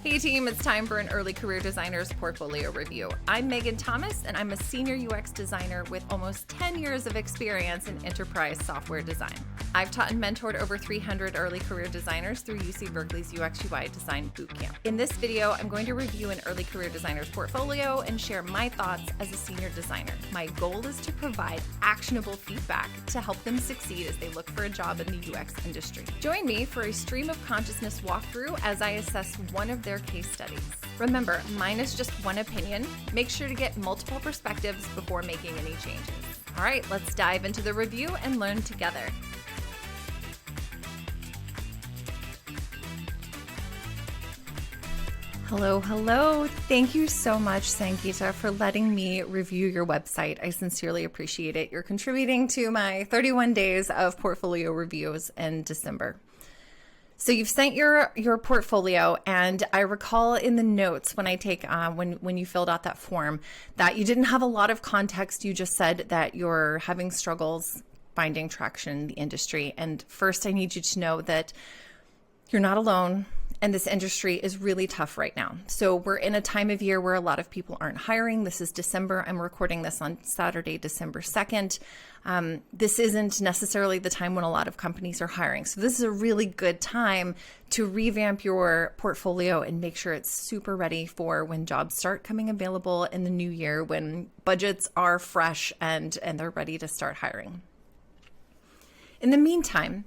Hey team, it's time for an Early Career Designer's portfolio review. I'm Megan Thomas, and I'm a senior UX designer with almost 10 years of experience in enterprise software design. I've taught and mentored over 300 early career designers through UC Berkeley's UX UI Design Bootcamp. In this video, I'm going to review an early career designer's portfolio and share my thoughts as a senior designer. My goal is to provide actionable feedback to help them succeed as they look for a job in the UX industry. Join me for a stream of consciousness walkthrough as I assess one of their case studies. Remember, mine is just one opinion. Make sure to get multiple perspectives before making any changes. All right, let's dive into the review and learn together. Hello. Thank you so much, Sangeeta, for letting me review your website. I sincerely appreciate it. You're contributing to my 31 days of portfolio reviews in December. So you've sent your portfolio, and I recall in the notes when I take when you filled out that form that you didn't have a lot of context. You just said that you're having struggles finding traction in the industry. And first, I need you to know that you're not alone, and this industry is really tough right now. So we're in a time of year where a lot of people aren't hiring. This is December. I'm recording this on Saturday, December 2nd. This isn't necessarily the time when a lot of companies are hiring. So this is a really good time to revamp your portfolio and make sure it's super ready for when jobs start coming available in the new year, when budgets are fresh and they're ready to start hiring. In the meantime,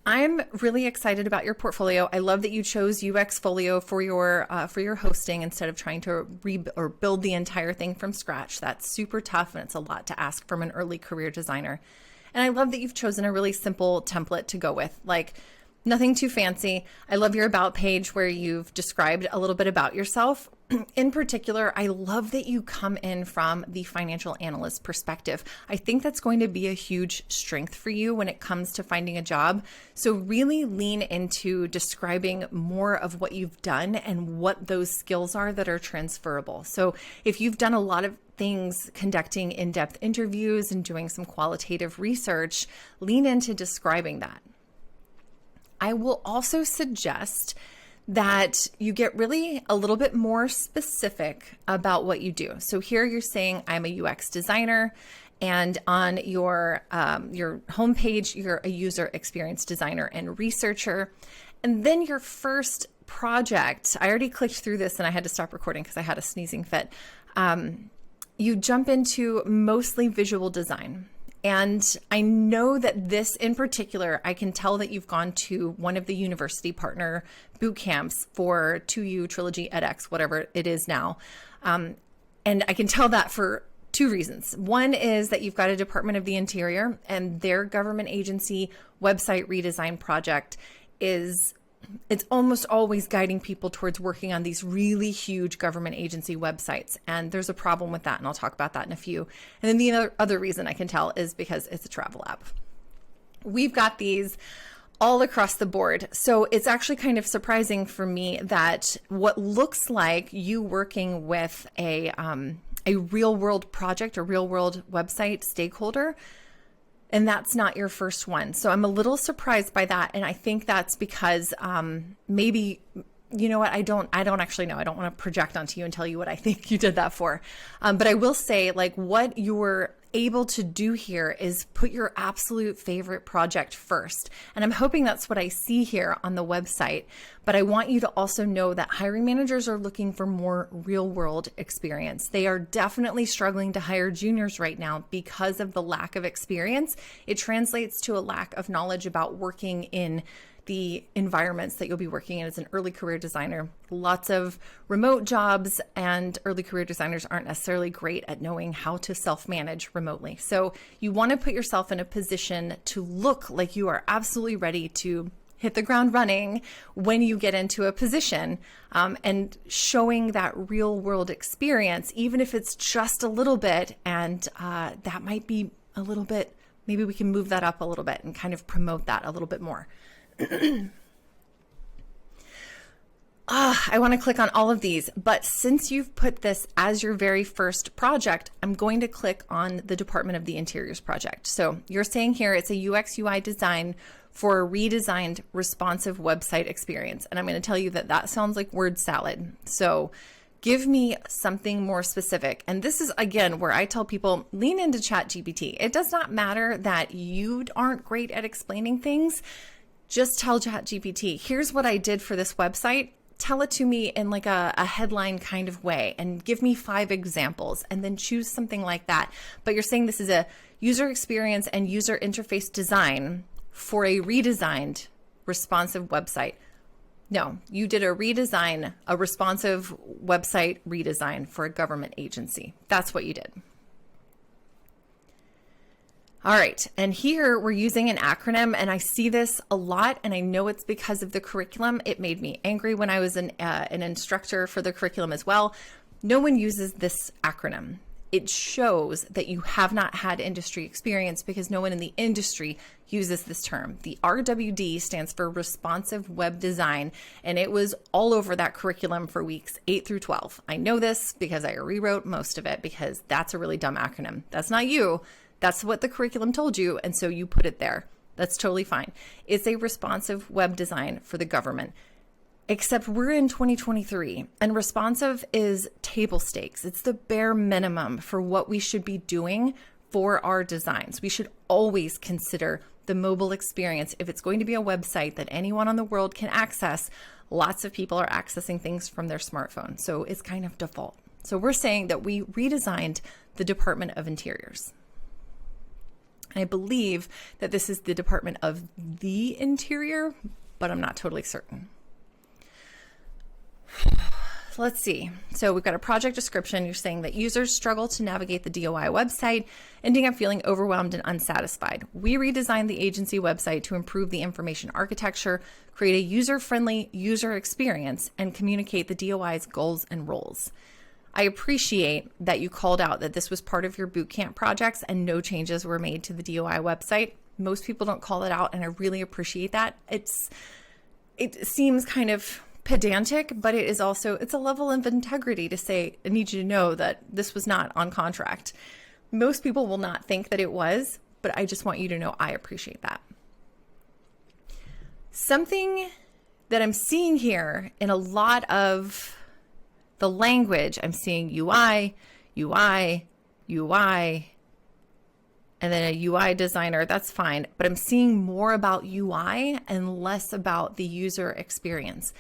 I'm really excited about your portfolio. I love that you chose UX Folio for your hosting instead of trying to build the entire thing from scratch. That's super tough, and it's a lot to ask from an early career designer. And I love that you've chosen a really simple template to go with, like nothing too fancy. I love your about page where you've described a little bit about yourself. In particular, I love that you come in from the financial analyst perspective. I think that's going to be a huge strength for you when it comes to finding a job. So really lean into describing more of what you've done and what those skills are that are transferable. So if you've done a lot of things conducting in-depth interviews and doing some qualitative research, lean into describing that. I will also suggest that you get really a little bit more specific about what you do. So here you're saying I'm a UX designer, and on your homepage, you're a user experience designer and researcher. And then your first project, I already clicked through this and I had to stop recording because I had a sneezing fit. You jump into mostly visual design. And I know that this in particular, I can tell that you've gone to one of the university partner boot camps for 2U, Trilogy, edX, whatever it is now. And I can tell that for two reasons. One is that you've got a Department of the Interior, and their government agency website redesign project it's almost always guiding people towards working on these really huge government agency websites. And there's a problem with that, and I'll talk about that in a few. And then the other reason I can tell is because it's a travel app. We've got these all across the board. So it's actually kind of surprising for me that what looks like you working with a real world project, a real world website stakeholder, and that's not your first one. So I'm a little surprised by that. And I think that's because maybe, you know what, I don't actually know. I don't want to project onto you and tell you what I think you did that for. But I will say, like, what you're able to do here is put your absolute favorite project first. And I'm hoping that's what I see here on the website. But I want you to also know that hiring managers are looking for more real world experience. They are definitely struggling to hire juniors right now because of the lack of experience. It translates to a lack of knowledge about working in the environments that you'll be working in as an early career designer. Lots of remote jobs, and early career designers aren't necessarily great at knowing how to self-manage remotely. So you want to put yourself in a position to look like you are absolutely ready to hit the ground running when you get into a position, and showing that real world experience, even if it's just a little bit. And that might be a little bit, maybe we can move that up a little bit and kind of promote that a little bit more. I want to click on all of these, but since you've put this as your very first project, I'm going to click on the Department of the Interiors project. So you're saying here it's a UX UI design for a redesigned responsive website experience. And I'm going to tell you that that sounds like word salad. So give me something more specific. And this is, again, where I tell people, lean into ChatGPT. It does not matter that you aren't great at explaining things. Just tell ChatGPT, here's what I did for this website. Tell it to me in like a headline kind of way and give me 5 examples and then choose something like that. But you're saying this is a user experience and user interface design for a redesigned responsive website. No, you did a redesign, a responsive website redesign for a government agency. That's what you did. All right, and here we're using an acronym, and I see this a lot, and I know it's because of the curriculum. It made me angry when I was an instructor for the curriculum as well. No one uses this acronym. It shows that you have not had industry experience because no one in the industry uses this term. The RWD stands for Responsive Web Design, and it was all over that curriculum for weeks 8 through 12. I know this because I rewrote most of it because that's a really dumb acronym. That's not you. That's what the curriculum told you, and so you put it there. That's totally fine. It's a responsive web design for the government. Except we're in 2023, and responsive is table stakes. It's the bare minimum for what we should be doing for our designs. We should always consider the mobile experience. If it's going to be a website that anyone on the world can access, lots of people are accessing things from their smartphone. So it's kind of default. So we're saying that we redesigned the Department of Interiors. I believe that this is the Department of the Interior, but I'm not totally certain. Let's see. So we've got a project description. You're saying that users struggle to navigate the DOI website, ending up feeling overwhelmed and unsatisfied. We redesigned the agency website to improve the information architecture, create a user-friendly user experience, and communicate the DOI's goals and roles. I appreciate that you called out that this was part of your bootcamp projects and no changes were made to the DOI website. Most people don't call it out, and I really appreciate that. It seems kind of pedantic, but it's a level of integrity to say, I need you to know that this was not on contract. Most people will not think that it was, but I just want you to know I appreciate that. Something that I'm seeing here in a lot of the language, I'm seeing UI, UI, UI, and then a UI designer, that's fine. But I'm seeing more about UI and less about the user experience.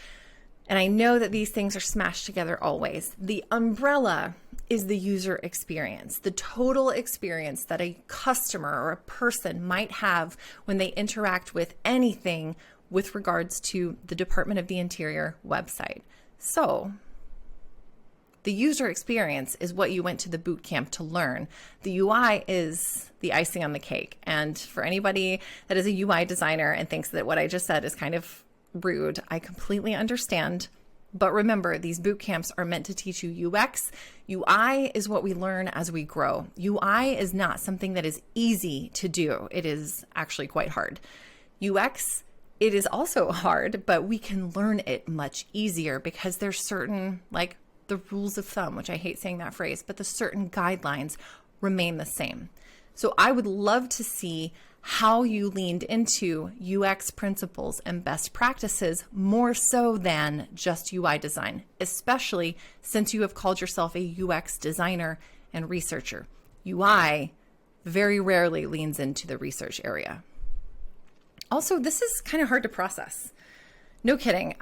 And I know that these things are smashed together always. The umbrella is the user experience, the total experience that a customer or a person might have when they interact with anything with regards to the Department of the Interior website. So the user experience is what you went to the boot camp to learn. The UI is the icing on the cake. And for anybody that is a UI designer and thinks that what I just said is kind of rude, I completely understand. But remember, these boot camps are meant to teach you UX. UI is what we learn as we grow. UI is not something that is easy to do. It is actually quite hard. UX, it is also hard, but we can learn it much easier because there's certain, like, the rules of thumb, which I hate saying that phrase, but the certain guidelines remain the same. So I would love to see how you leaned into UX principles and best practices more so than just UI design, especially since you have called yourself a UX designer and researcher. UI very rarely leans into the research area. Also, this is kind of hard to process. No kidding.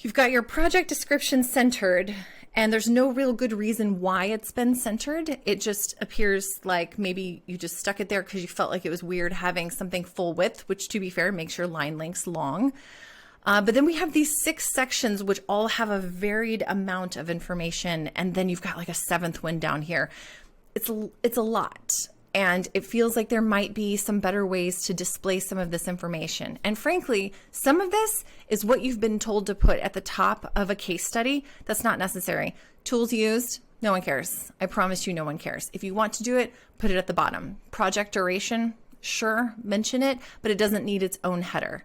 You've got your project description centered, and there's no real good reason why it's been centered. It just appears like maybe you just stuck it there because you felt like it was weird having something full width, which, to be fair, makes your line lengths long. But then we have these 6 sections, which all have a varied amount of information, and then you've got like a 7th one down here. It's a lot. And it feels like there might be some better ways to display some of this information. And frankly, some of this is what you've been told to put at the top of a case study. That's not necessary. Tools used, no one cares. I promise you no one cares. If you want to do it, put it at the bottom. Project duration, sure, mention it, but it doesn't need its own header.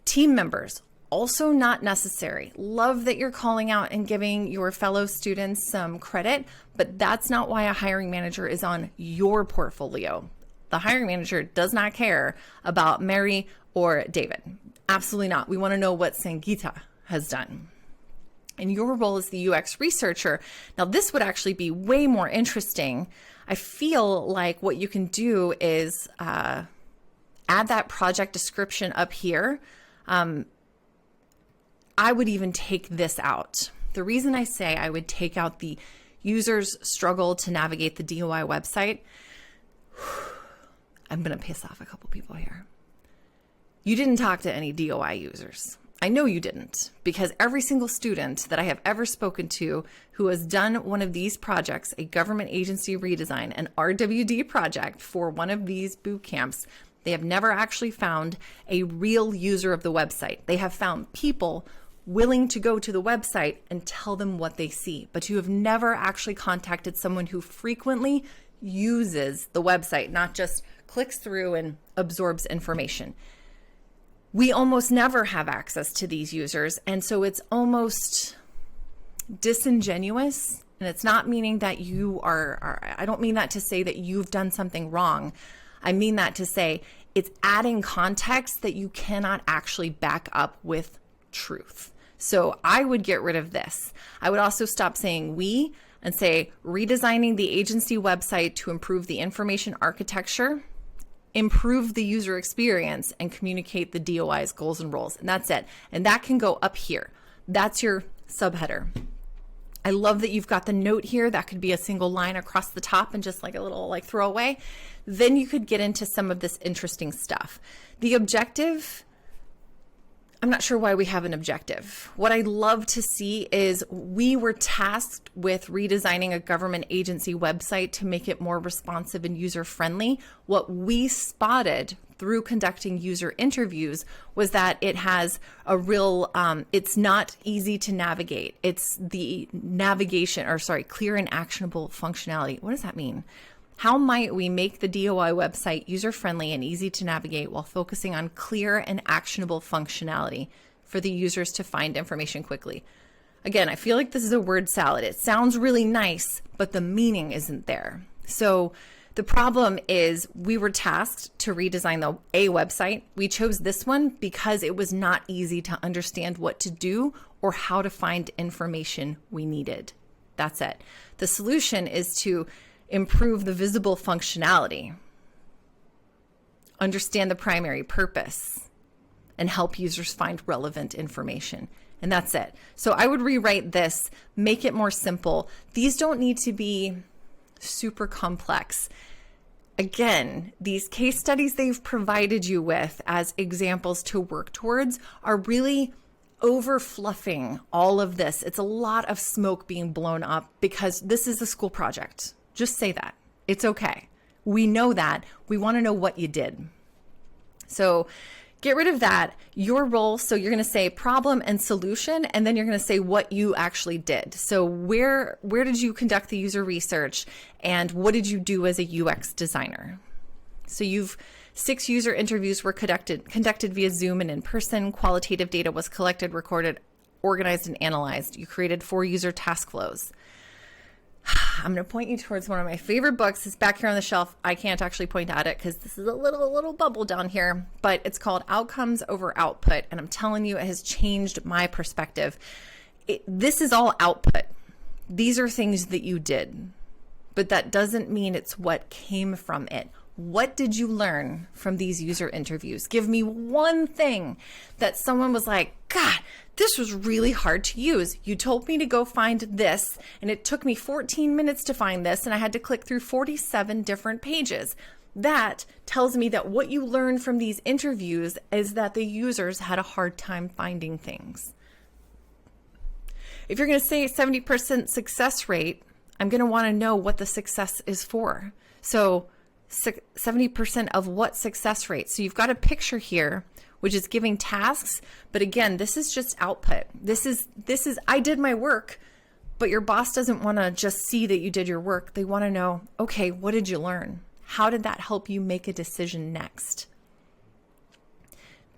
Team members, Also not necessary. Love that you're calling out and giving your fellow students some credit, but that's not why a hiring manager is on your portfolio. The hiring manager does not care about Mary or David. Absolutely not. We want to know what Sangeeta has done. And your role as the UX researcher, now this would actually be way more interesting. I feel like what you can do is add that project description up here. I would even take this out. The reason I say I would take out the users struggle to navigate the DOI website, I'm going to piss off a couple people here. You didn't talk to any DOI users. I know you didn't, because every single student that I have ever spoken to who has done one of these projects, a government agency redesign, an RWD project for one of these boot camps, they have never actually found a real user of the website. They have found people willing to go to the website and tell them what they see, but you have never actually contacted someone who frequently uses the website, not just clicks through and absorbs information. We almost never have access to these users, and so it's almost disingenuous. And it's not meaning that you I don't mean that to say that you've done something wrong. I mean that to say it's adding context that you cannot actually back up with truth. So I would get rid of this. I would also stop saying we and say redesigning the agency website to improve the information architecture, improve the user experience, and communicate the DOI's goals and roles. And that's it. And that can go up here. That's your subheader. I love that you've got the note here. That could be a single line across the top and just like a little like throwaway. Then you could get into some of this interesting stuff. The objective, I'm not sure why we have an objective. What I'd love to see is we were tasked with redesigning a government agency website to make it more responsive and user-friendly. What we spotted through conducting user interviews was that it has a real, it's not easy to navigate. It's the clear and actionable functionality. What does that mean? How might we make the DOI website user-friendly and easy to navigate while focusing on clear and actionable functionality for the users to find information quickly? Again, I feel like this is a word salad. It sounds really nice, but the meaning isn't there. So the problem is we were tasked to redesign a website. We chose this one because it was not easy to understand what to do or how to find information we needed. That's it. The solution is to improve the visible functionality, understand the primary purpose, and help users find relevant information. And that's it. So I would rewrite this, make it more simple. These don't need to be super complex. Again, these case studies they've provided you with as examples to work towards are really over fluffing all of this. It's a lot of smoke being blown up because this is a school project. Just say that. It's okay. We know that. We want to know what you did. So get rid of that. Your role, so you're going to say problem and solution, and then you're going to say what you actually did. So where did you conduct the user research, and what did you do as a UX designer? So 6 user interviews were conducted via Zoom and in person. Qualitative data was collected, recorded, organized, and analyzed. You created 4 user task flows. I'm going to point you towards one of my favorite books. It's back here on the shelf. I can't actually point at it because this is a little bubble down here, but it's called Outcomes Over Output. And I'm telling you, it has changed my perspective. This is all output. These are things that you did, but that doesn't mean it's what came from it. What did you learn from these user interviews? Give me one thing that someone was like, God, this was really hard to use. You told me to go find this, and it took me 14 minutes to find this, and I had to click through 47 different pages. That tells me that what you learned from these interviews is that the users had a hard time finding things. If you're going to say 70% success rate, I'm going to want to know what the success is for. So 70% of what success rate? So you've got a picture here, which is giving tasks. But again, this is just output. This is I did my work, but your boss doesn't want to just see that you did your work. They want to know, okay, what did you learn? How did that help you make a decision next?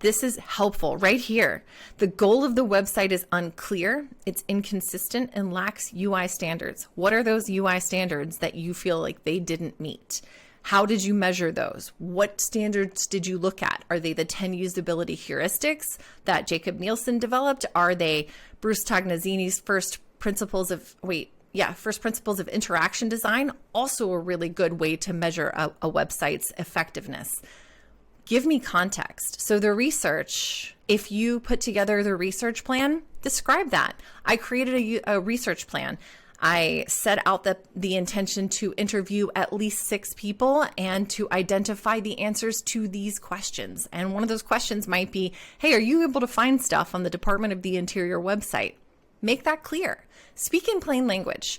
This is helpful right here. The goal of the website is unclear, it's inconsistent, and lacks UI standards. What are those UI standards that you feel like they didn't meet? How did you measure those? What standards did you look at? Are they the 10 usability heuristics that Jacob Nielsen developed? Are they Bruce Tognazzini's first principles of interaction design? Also a really good way to measure a website's effectiveness. Give me context. So the research, if you put together the research plan, describe that. I created a research plan. I set out the intention to interview at least 6 people and to identify the answers to these questions. And one of those questions might be, hey, are you able to find stuff on the Department of the Interior website? Make that clear. Speak in plain language.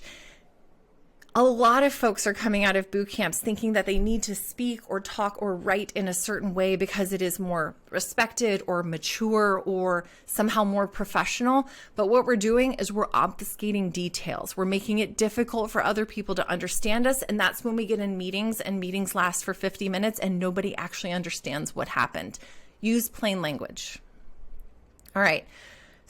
A lot of folks are coming out of boot camps thinking that they need to speak or talk or write in a certain way because it is more respected or mature or somehow more professional. But what we're doing is we're obfuscating details. We're making it difficult for other people to understand us. And that's when we get in meetings and meetings last for 50 minutes and nobody actually understands what happened. Use plain language. All right.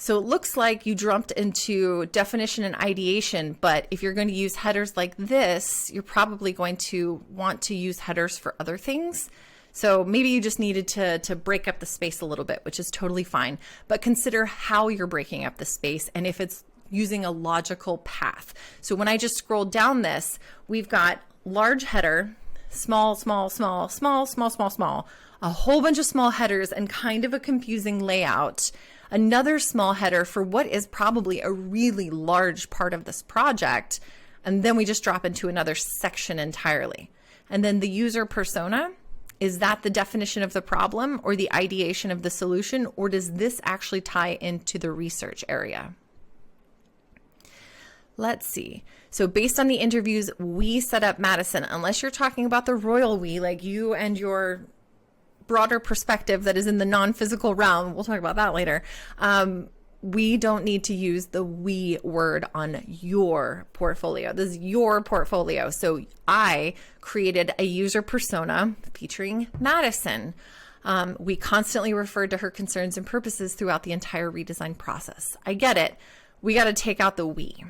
So it looks like you jumped into definition and ideation, but if you're going to use headers like this, you're probably going to want to use headers for other things. So maybe you just needed to break up the space a little bit, which is totally fine. But consider how you're breaking up the space and if it's using a logical path. So when I just scrolled down this, we've got large header, small, small, small, small, small, small, small, a whole bunch of small headers and kind of a confusing layout. Another small header for what is probably a really large part of this project. And then we just drop into another section entirely. And then the user persona, is that the definition of the problem or the ideation of the solution? Or does this actually tie into the research area? Let's see. So based on the interviews, we set up Madison, unless you're talking about the royal we, like you and your broader perspective that is in the non-physical realm. We'll talk about that later. We don't need to use the we word on your portfolio. This is your portfolio. So I created a user persona featuring Madison. We constantly referred to her concerns and purposes throughout the entire redesign process. I get it. We got to take out the we.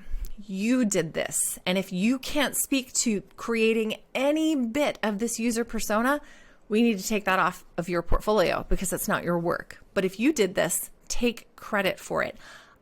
You did this. And if you can't speak to creating any bit of this user persona, we need to take that off of your portfolio because it's not your work. But if you did this, take credit for it.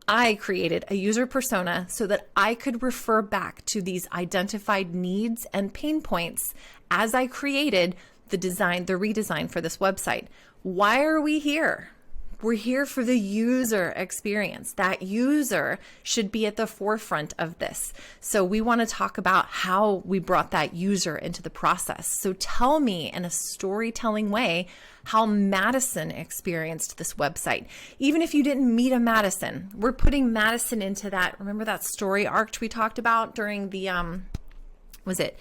I created a user persona so that I could refer back to these identified needs and pain points as I created the redesign for this website. Why are we here? We're here for the user experience. That user should be at the forefront of this. So we want to talk about how we brought that user into the process. So tell me in a storytelling way how Madison experienced this website. Even if you didn't meet a Madison, we're putting Madison into that. Remember that story arc we talked about during the, was it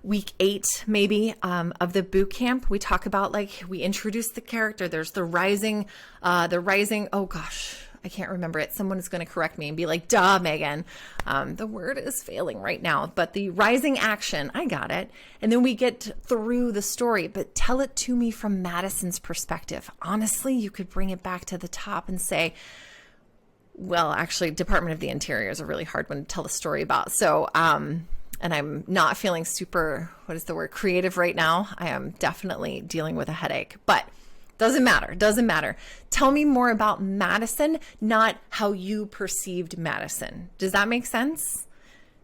week 8 maybe of the boot camp? We talk about we introduce the character. There's the rising, oh gosh, I can't remember it. Someone is going to correct me and be like, duh, Megan. The word is failing right now, but the rising action, I got it. And then we get through the story, but tell it to me from Madison's perspective. Honestly, you could bring it back to the top and say, well, actually, Department of the Interior is a really hard one to tell the story about. So, and I'm not feeling super, creative right now. I am definitely dealing with a headache, but doesn't matter. Tell me more about Madison, not how you perceived Madison. Does that make sense?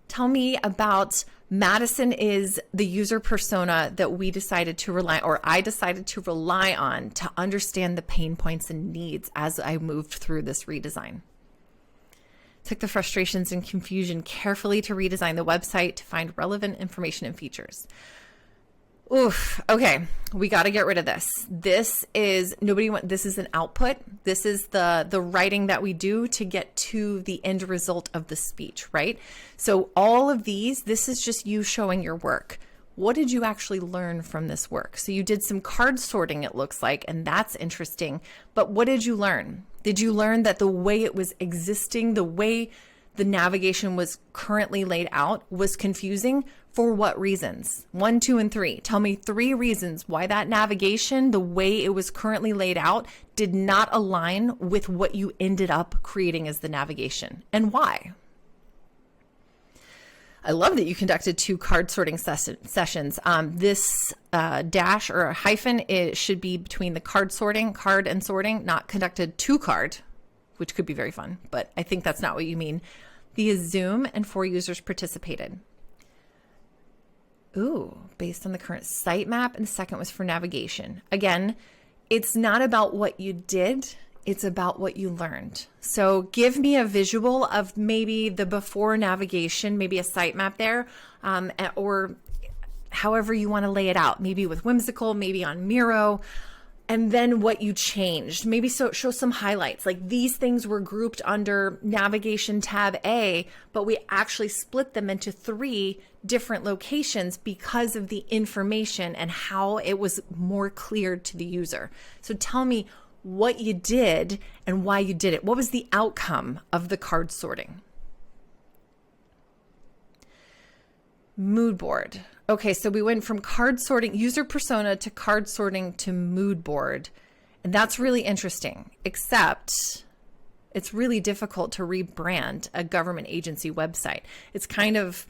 Tell me about Madison is the user persona that we decided to rely, or I decided to rely on to understand the pain points and needs as I moved through this redesign. Took the frustrations and confusion carefully to redesign the website to find relevant information and features. Oof. Okay. We got to get rid of this. This is an output. This is the writing that we do to get to the end result of the speech, right? So all of these, this is just you showing your work. What did you actually learn from this work? So you did some card sorting, it looks like, and that's interesting. But what did you learn? Did you learn that the way it was existing, the way the navigation was currently laid out was confusing? For what reasons? 1, 2, and 3. Tell me 3 reasons why that navigation, the way it was currently laid out, did not align with what you ended up creating as the navigation, and why. I love that you conducted 2 card sorting sessions. This dash or a hyphen, it should be between the card and sorting, not conducted to card, which could be very fun, but I think that's not what you mean. Via Zoom, and 4 users participated. Ooh, based on the current sitemap, and the second was for navigation. Again, it's not about what you did, it's about what you learned. So give me a visual of maybe the before navigation, maybe a sitemap there, or however you want to lay it out, maybe with Whimsical, maybe on Miro, and then what you changed. Maybe show some highlights, like these things were grouped under navigation tab A, but we actually split them into 3 different locations because of the information and how it was more clear to the user. So tell me what you did and why you did it. What was the outcome of the card sorting? Mood board. Okay, so we went from card sorting, user persona, to card sorting to mood board. And that's really interesting, except it's really difficult to rebrand a government agency website. It's kind of,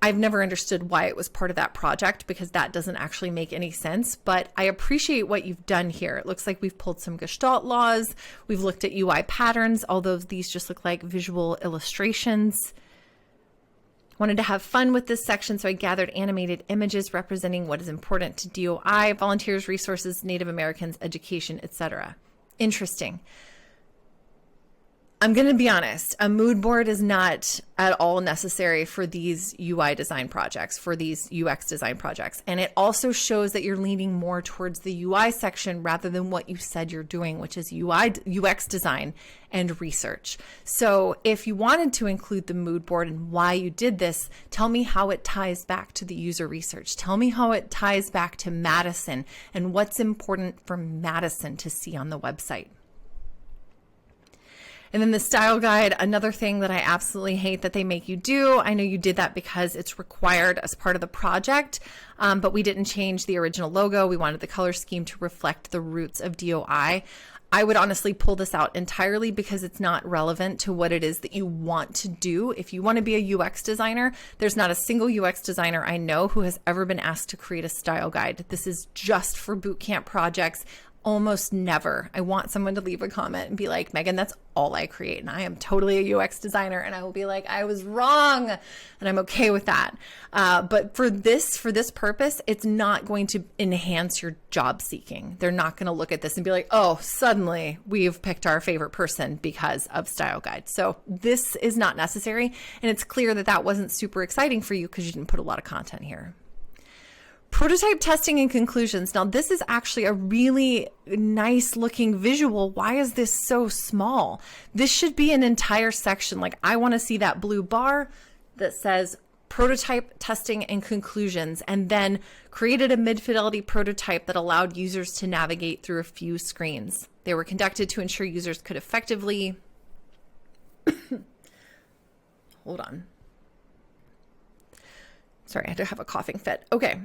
I've never understood why it was part of that project, because that doesn't actually make any sense, but I appreciate what you've done here. It looks like we've pulled some Gestalt laws. We've looked at UI patterns, although these just look like visual illustrations. Wanted to have fun with this section, so I gathered animated images representing what is important to DOI, volunteers, resources, Native Americans, education, etc. Interesting. I'm going to be honest, a mood board is not at all necessary for these UI design projects, for these UX design projects. And it also shows that you're leaning more towards the UI section rather than what you said you're doing, which is UX design and research. So if you wanted to include the mood board and why you did this, tell me how it ties back to the user research. Tell me how it ties back to Madison and what's important for Madison to see on the website. And then the style guide, another thing that I absolutely hate that they make you do. I know you did that because it's required as part of the project, but we didn't change the original logo. We wanted the color scheme to reflect the roots of DOI. I would honestly pull this out entirely because it's not relevant to what it is that you want to do. If you want to be a UX designer, there's not a single UX designer I know who has ever been asked to create a style guide. This is just for bootcamp projects. Almost never. I want someone to leave a comment and be like, Megan, that's all I create. And I am totally a UX designer. And I will be like, I was wrong. And I'm okay with that. But for this purpose, it's not going to enhance your job seeking. They're not going to look at this and be like, oh, suddenly we've picked our favorite person because of style guide. So this is not necessary. And it's clear that that wasn't super exciting for you because you didn't put a lot of content here. Prototype testing and conclusions. Now, this is actually a really nice looking visual. Why is this so small? This should be an entire section. Like, I want to see that blue bar that says prototype testing and conclusions, and then created a mid-fidelity prototype that allowed users to navigate through a few screens. They were conducted to ensure users could effectively, hold on. Sorry, I had to have a coughing fit. Okay.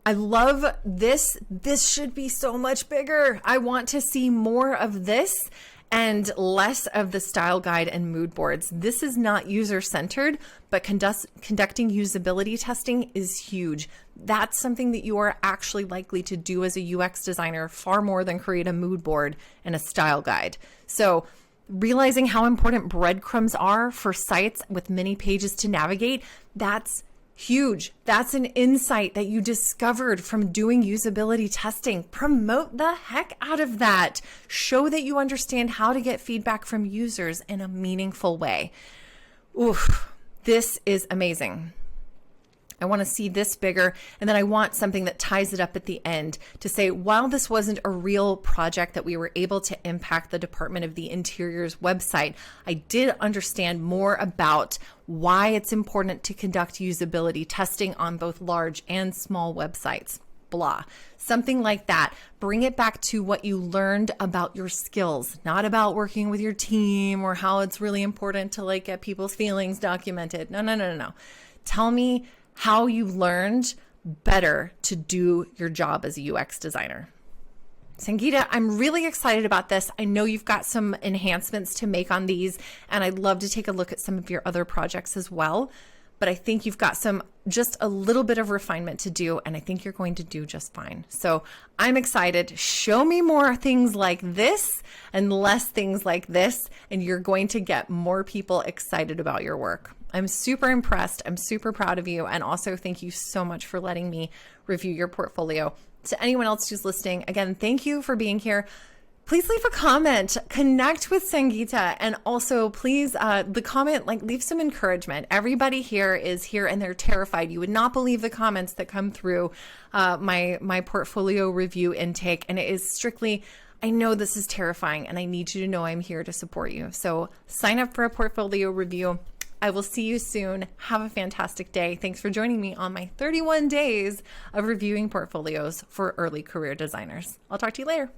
I love this. This should be so much bigger. I want to see more of this and less of the style guide and mood boards. This is not user-centered, but conducting usability testing is huge. That's something that you are actually likely to do as a UX designer far more than create a mood board and a style guide. So realizing how important breadcrumbs are for sites with many pages to navigate, that's huge. That's an insight that you discovered from doing usability testing. Promote the heck out of that. Show that you understand how to get feedback from users in a meaningful way. Oof, this is amazing. I want to see this bigger, and then I want something that ties it up at the end to say, while this wasn't a real project that we were able to impact the Department of the Interior's website, I did understand more about why it's important to conduct usability testing on both large and small websites. Blah. Something like that. Bring it back to what you learned about your skills, not about working with your team or how it's really important to like get people's feelings documented. No. Tell me how you learned better to do your job as a UX designer. Sangeeta, I'm really excited about this. I know you've got some enhancements to make on these, and I'd love to take a look at some of your other projects as well. But I think you've got just a little bit of refinement to do, and I think you're going to do just fine. So I'm excited. Show me more things like this and less things like this, and you're going to get more people excited about your work. I'm super impressed. I'm super proud of you. And also thank you so much for letting me review your portfolio. To anyone else who's listening, again, thank you for being here. Please leave a comment, connect with Sangeeta, and also please, the comment, leave some encouragement. Everybody here is here and they're terrified. You would not believe the comments that come through my portfolio review intake. And it is strictly, I know this is terrifying and I need you to know I'm here to support you. So sign up for a portfolio review. I will see you soon. Have a fantastic day. Thanks for joining me on my 31 days of reviewing portfolios for early career designers. I'll talk to you later.